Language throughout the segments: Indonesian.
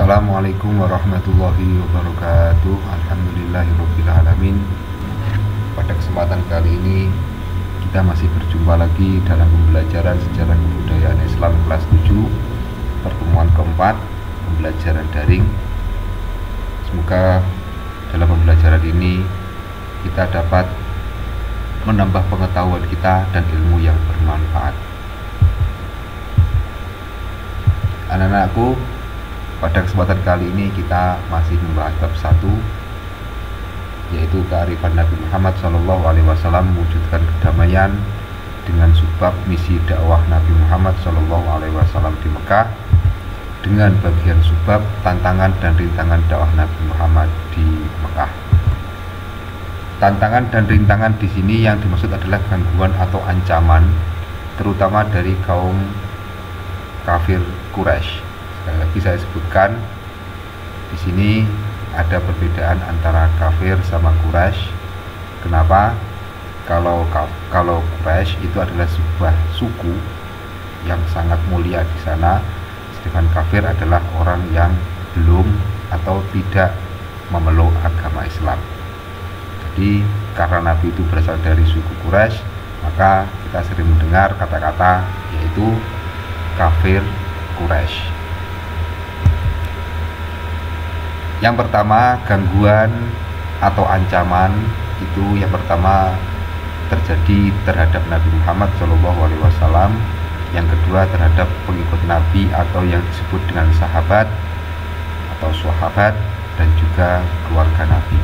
Assalamualaikum warahmatullahi wabarakatuh. Alhamdulillahirrabbilalamin. Pada kesempatan kali ini kita masih berjumpa lagi dalam pembelajaran sejarah kebudayaan Islam kelas 7, pertemuan keempat, pembelajaran daring. Semoga dalam pembelajaran ini kita dapat menambah pengetahuan kita dan ilmu yang bermanfaat. Anak-anakku, pada kesempatan kali ini kita masih membahas bab 1, yaitu kearifan Nabi Muhammad SAW mewujudkan kedamaian, dengan subbab misi dakwah Nabi Muhammad SAW di Mekah, dengan bagian subbab tantangan dan rintangan dakwah Nabi Muhammad di Mekah. Tantangan dan rintangan di sini yang dimaksud adalah gangguan atau ancaman, terutama dari kaum kafir Quraisy. Sekali lagi saya sebutkan, di sini ada perbedaan antara kafir sama Quraisy. Kenapa? Kalau Quraisy itu adalah sebuah suku yang sangat mulia di sana, sedangkan kafir adalah orang yang belum atau tidak memeluk agama Islam. Jadi karena Nabi itu berasal dari suku Quraisy, maka kita sering mendengar kata-kata yaitu kafir Quraisy. Yang pertama, gangguan atau ancaman itu yang pertama terjadi terhadap Nabi Muhammad SAW. Yang kedua terhadap pengikut Nabi atau yang disebut dengan sahabat atau sahabat, dan juga keluarga Nabi.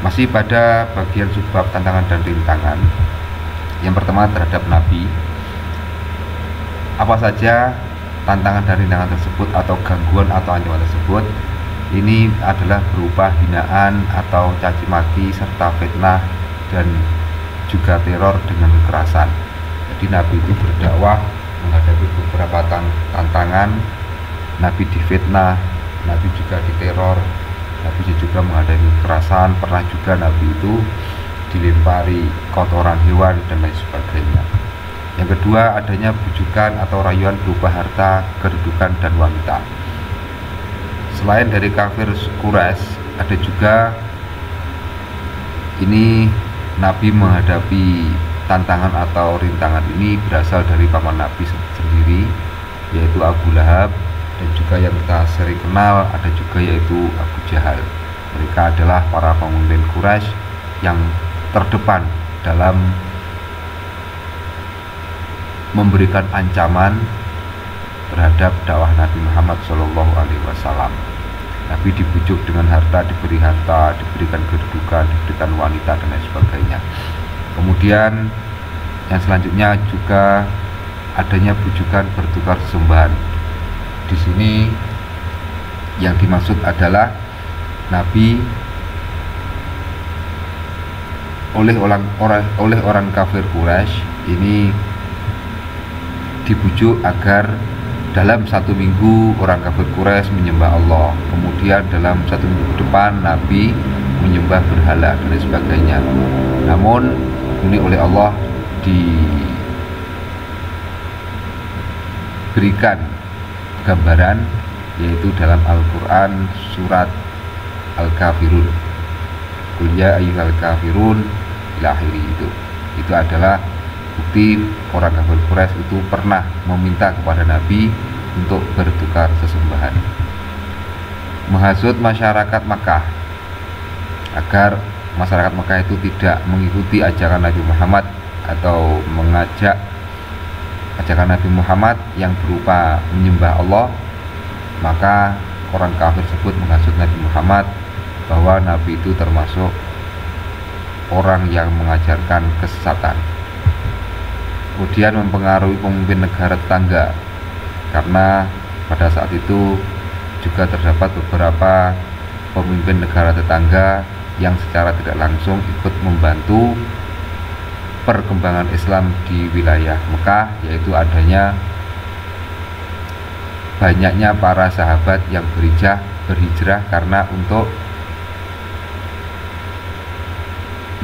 Masih pada bagian subbab tantangan dan rintangan. Yang pertama terhadap Nabi. Apa saja tantangan dan rintangan tersebut atau gangguan atau ancaman tersebut? Ini adalah berupa hinaan atau caci maki serta fitnah dan juga teror dengan kekerasan. Jadi Nabi itu berdakwah menghadapi beberapa tantangan. Nabi difitnah, Nabi juga diteror, Nabi juga menghadapi kekerasan. Pernah juga Nabi itu dilempari kotoran hewan dan lain sebagainya. Yang kedua, adanya bujukan atau rayuan berupa harta, kedudukan, dan wanita. Selain dari kafir Quraisy, ada juga ini Nabi menghadapi tantangan atau rintangan ini berasal dari paman Nabi sendiri, yaitu Abu Lahab, dan juga yang kita sering kenal ada juga yaitu Abu Jahal. Mereka adalah para pemimpin Quraisy yang terdepan dalam memberikan ancaman terhadap dakwah Nabi Muhammad SAW. Nabi dibujuk dengan harta, diberikan kedudukan, diberikan wanita, dan lain sebagainya. Kemudian yang selanjutnya juga adanya bujukan bertukar sesembahan. Di sini yang dimaksud adalah Nabi oleh orang kafir Quraisy ini dibujuk agar dalam 1 minggu orang kafir Quraisy menyembah Allah, kemudian dalam 1 minggu ke depan Nabi menyembah berhala dan lain sebagainya. Namun ini oleh Allah diberikan gambaran, yaitu dalam Al-Quran surat Al-Kafirun, Qul ya ayyuhal kafirun ila akhiri. Itu adalah bukti orang kafir Quraisy itu pernah meminta kepada Nabi untuk bertukar sesembahan, menghasut masyarakat Makkah agar masyarakat Makkah itu tidak mengikuti ajaran Nabi Muhammad atau mengajak ajaran Nabi Muhammad yang berupa menyembah Allah. Maka orang kafir tersebut menghasut Nabi Muhammad bahwa Nabi itu termasuk orang yang mengajarkan kesesatan. Kemudian mempengaruhi pemimpin negara tetangga, karena pada saat itu juga terdapat beberapa pemimpin negara tetangga yang secara tidak langsung ikut membantu perkembangan Islam di wilayah Mekah, yaitu adanya banyaknya para sahabat yang berhijrah karena untuk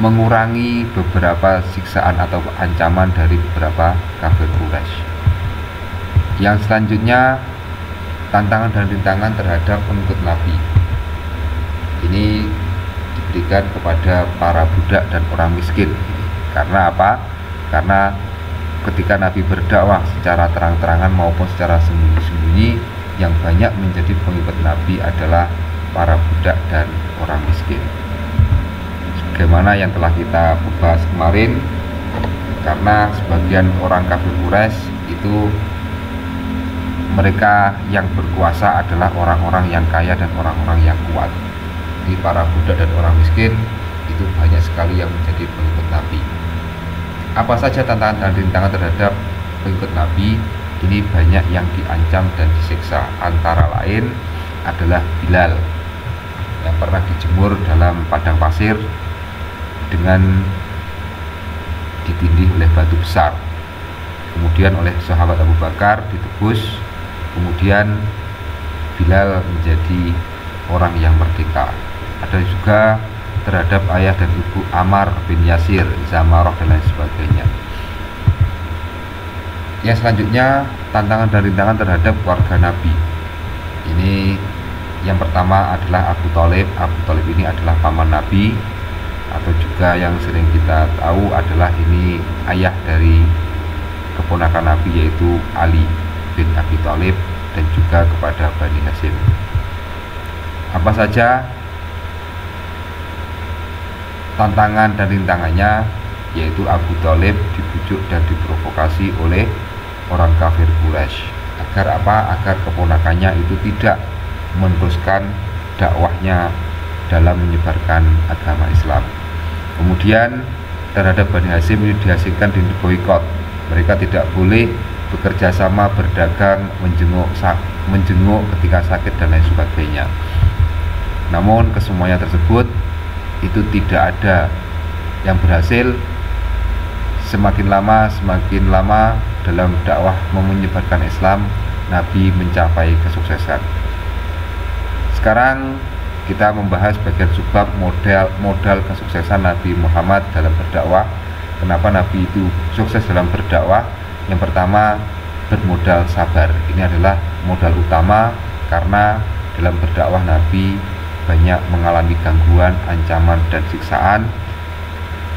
mengurangi beberapa siksaan atau ancaman dari beberapa kafir Quraisy. Yang selanjutnya tantangan dan rintangan terhadap pengikut Nabi ini diberikan kepada para budak dan orang miskin. Karena apa? Karena ketika Nabi berdakwah secara terang-terangan maupun secara sembunyi-sembunyi, yang banyak menjadi pengikut Nabi adalah para budak dan orang miskin. Sebagaimana yang telah kita bahas kemarin, karena sebagian orang kafir Quraisy itu mereka yang berkuasa adalah orang-orang yang kaya dan orang-orang yang kuat. Di para budak dan orang miskin itu banyak sekali yang menjadi pengikut Nabi. Apa saja tantangan dan rintangan terhadap pengikut Nabi? Ini banyak yang diancam dan disiksa. Antara lain adalah Bilal yang pernah dijemur dalam padang pasir dengan ditindih oleh batu besar. Kemudian oleh sahabat Abu Bakar ditebus. Kemudian Bilal menjadi orang yang merdeka. Ada juga terhadap ayah dan ibu Ammar bin Yasir, Zamarah dan lain sebagainya. Yang selanjutnya tantangan dan rintangan terhadap keluarga Nabi. Ini yang pertama adalah Abu Thalib. Abu Thalib ini adalah paman Nabi, atau juga yang sering kita tahu adalah ini ayah dari keponakan Nabi, yaitu Ali bin Abi Thalib, dan juga kepada Bani Hashim. Apa saja tantangan dan rintangannya? Yaitu Abu Thalib dibujuk dan diprovokasi oleh orang kafir Quraisy. Agar apa? Agar keponakannya itu tidak meneruskan dakwahnya dalam menyebarkan agama Islam. Kemudian terhadap Bani Hashim ini dihasilkan di boikot. Mereka tidak boleh bekerja sama, berdagang, menjenguk ketika sakit dan lain sebagainya. Namun kesemuanya tersebut itu tidak ada yang berhasil. Semakin lama dalam dakwah menyebarkan Islam, Nabi mencapai kesuksesan. Sekarang kita membahas bagian subbab modal kesuksesan Nabi Muhammad dalam berdakwah. Kenapa Nabi itu sukses dalam berdakwah? Yang pertama, bermodal sabar. Ini adalah modal utama, karena dalam berdakwah Nabi banyak mengalami gangguan, ancaman, dan siksaan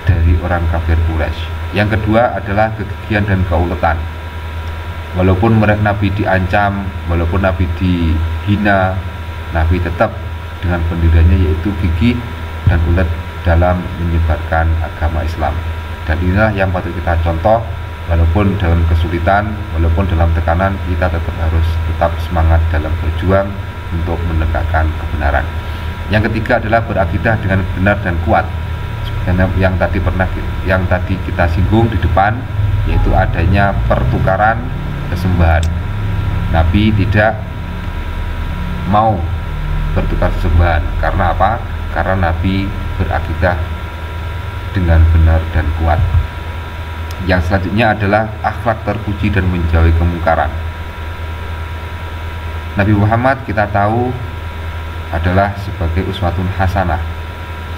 dari orang kafir Quraisy. Yang kedua adalah kegigihan dan keuletan. Walaupun Nabi diancam, walaupun Nabi dihina, Nabi tetap dengan pendiriannya, yaitu gigih dan ulet dalam menyebarkan agama Islam. Dan inilah yang patut kita contoh. Walaupun dalam kesulitan, walaupun dalam tekanan, kita harus tetap semangat dalam berjuang untuk menegakkan kebenaran. Yang ketiga adalah berakidah dengan benar dan kuat. Yang tadi kita singgung di depan, yaitu adanya pertukaran sesembahan. Nabi tidak mau bertukar sesembahan. Karena apa? Karena Nabi berakidah dengan benar dan kuat. Yang selanjutnya adalah akhlak terpuji dan menjauhi kemungkaran. Nabi Muhammad kita tahu adalah sebagai uswatun hasanah.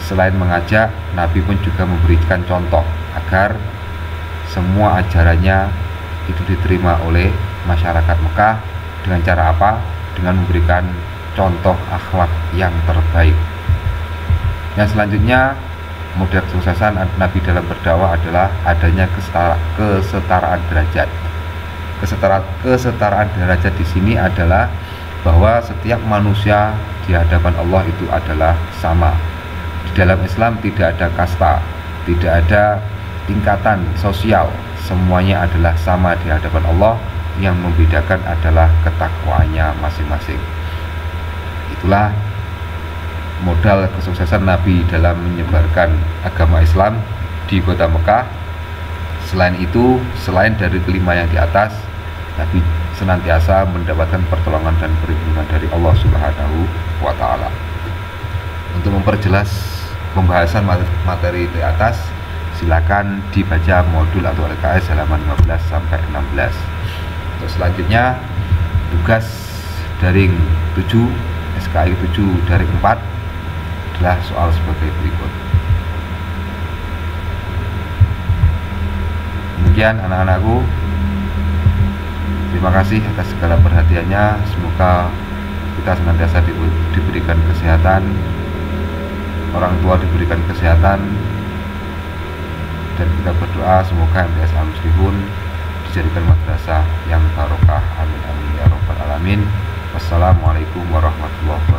Selain mengajak, Nabi pun juga memberikan contoh agar semua ajarannya itu diterima oleh masyarakat Mekah. Dengan cara apa? Dengan memberikan contoh akhlak yang terbaik. Yang selanjutnya, model kesuksesan Nabi dalam berdakwah adalah adanya kesetaraan derajat. Kesetaraan derajat di sini adalah bahwa setiap manusia di hadapan Allah itu adalah sama. Di dalam Islam tidak ada kasta, tidak ada tingkatan sosial, semuanya adalah sama di hadapan Allah. Yang membedakan adalah ketakwaannya masing-masing. Itulah modal kesuksesan Nabi dalam menyebarkan agama Islam di kota Mekah. Selain itu, selain dari kelima yang di atas, Nabi senantiasa mendapatkan pertolongan dan perlindungan dari Allah Subhanahu wa Ta'ala. Untuk memperjelas pembahasan materi di atas, silakan dibaca modul atau LKS halaman 15 sampai 16. Untuk selanjutnya, tugas daring 7 SKI 7 daring 4 adalah soal sebagai berikut. Demikian anak-anakku, Terima kasih atas segala perhatiannya. Semoga kita senantiasa diberikan kesehatan, orang tua diberikan kesehatan, dan kita berdoa semoga MTS Al Muslihun dijadikan madrasah yang barokah. Amin amin ya robbal alamin. Wassalamualaikum warahmatullahi wabarakatuh.